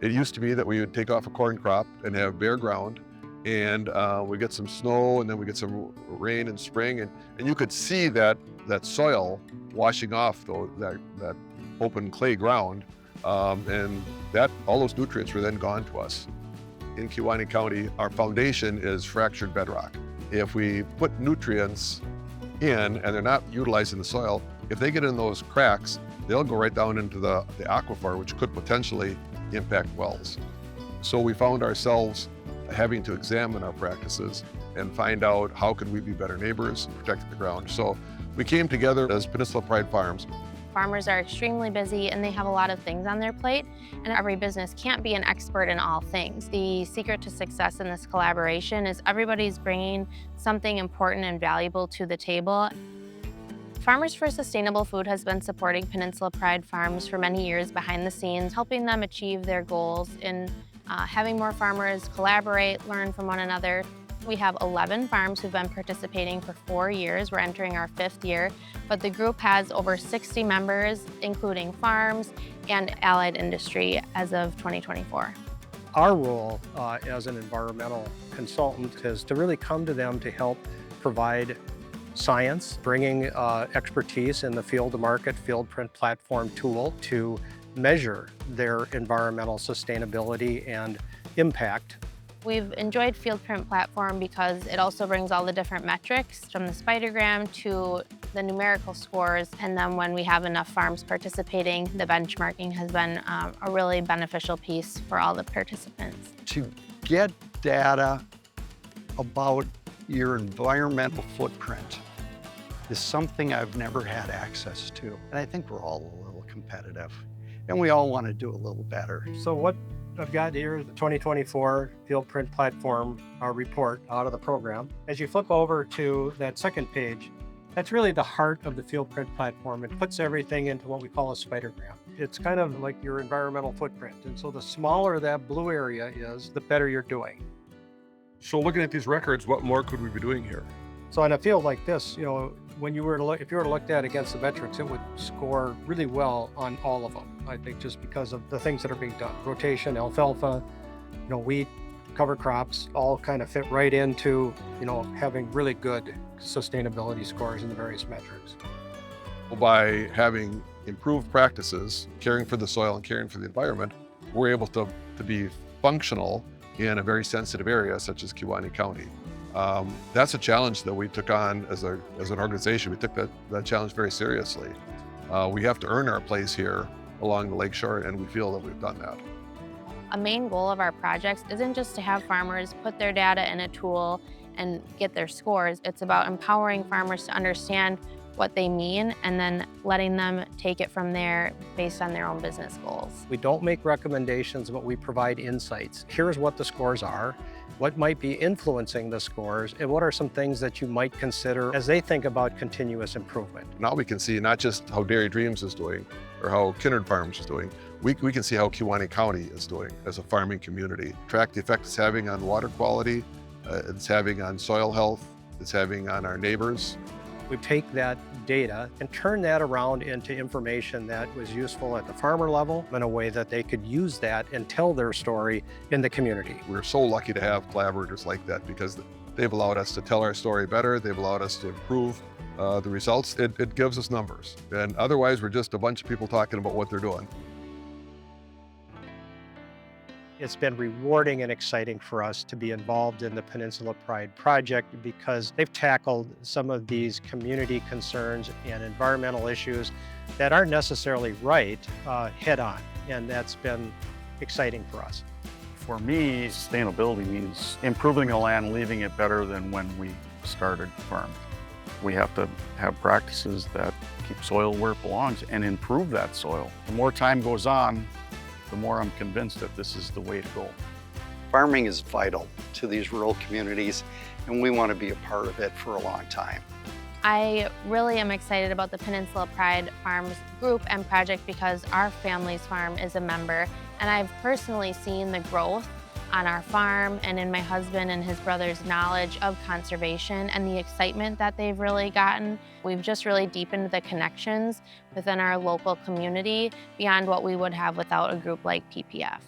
It used to be that we would take off a corn crop and have bare ground, and we get some snow, and then we get some rain in spring, and you could see that soil washing off that open clay ground, and all those nutrients were then gone to us. In Kewaunee County, our foundation is fractured bedrock. If we put nutrients in and they're not utilizing the soil, if they get in those cracks, they'll go right down into the aquifer, which could potentially impact wells. So we found ourselves having to examine our practices and find out how could we be better neighbors and protect the ground. So we came together as Peninsula Pride Farms. Farmers are extremely busy and they have a lot of things on their plate, and every business can't be an expert in all things. The secret to success in this collaboration is everybody's bringing something important and valuable to the table. Farmers for Sustainable Food has been supporting Peninsula Pride Farms for many years behind the scenes, helping them achieve their goals in having more farmers collaborate, learn from one another. We have 11 farms who've been participating for 4 years. We're entering our 5th year, but the group has over 60 members, including farms and allied industry as of 2024. Our role as an environmental consultant is to really come to them to help provide science, bringing expertise in the field to market field print platform tool to measure their environmental sustainability and impact. We've enjoyed Field Print Platform because it also brings all the different metrics from the spidergram to the numerical scores. And then when we have enough farms participating, the benchmarking has been a really beneficial piece for all the participants. To get data about your environmental footprint is something I've never had access to. And I think we're all a little competitive and we all want to do a little better. So what I've got here is the 2024 Field Print Platform report out of the program. As you flip over to that second page, that's really the heart of the Field Print Platform. It puts everything into what we call a spidergram. It's kind of like your environmental footprint. And so the smaller that blue area is, the better you're doing. So looking at these records, what more could we be doing here? So in a field like this, you know, when you were to look, if you were to look at against the metrics, it would score really well on all of them. I think just because of the things that are being done. Rotation, alfalfa, you know, wheat, cover crops, all kind of fit right into, you know, having really good sustainability scores in the various metrics. Well, by having improved practices, caring for the soil and caring for the environment, we're able to be functional in a very sensitive area such as Kewaunee County. That's a challenge that we took on as an organization. We took that challenge very seriously. We have to earn our place here along the lakeshore, and we feel that we've done that. A main goal of our projects isn't just to have farmers put their data in a tool and get their scores. It's about empowering farmers to understand what they mean and then letting them take it from there based on their own business goals. We don't make recommendations, but we provide insights. Here's what the scores are, what might be influencing the scores, and what are some things that you might consider as they think about continuous improvement. Now we can see not just how Dairy Dreams is doing or how Kindred Farms is doing, we can see how Kewaunee County is doing as a farming community. Track the effect it's having on water quality, it's having on soil health, it's having on our neighbors. We take that data and turn that around into information that was useful at the farmer level in a way that they could use that and tell their story in the community. We're so lucky to have collaborators like that because they've allowed us to tell our story better. They've allowed us to improve the results. It gives us numbers. And otherwise, we're just a bunch of people talking about what they're doing. It's been rewarding and exciting for us to be involved in the Peninsula Pride project because they've tackled some of these community concerns and environmental issues that aren't necessarily right head on. And that's been exciting for us. For me, sustainability means improving the land, leaving it better than when we started farming. We have to have practices that keep soil where it belongs and improve that soil. The more time goes on, the more I'm convinced that this is the way to go. Farming is vital to these rural communities, and we want to be a part of it for a long time. I really am excited about the Peninsula Pride Farms group and project because our family's farm is a member, and I've personally seen the growth on our farm and in my husband and his brother's knowledge of conservation and the excitement that they've really gotten. We've just really deepened the connections within our local community beyond what we would have without a group like PPF.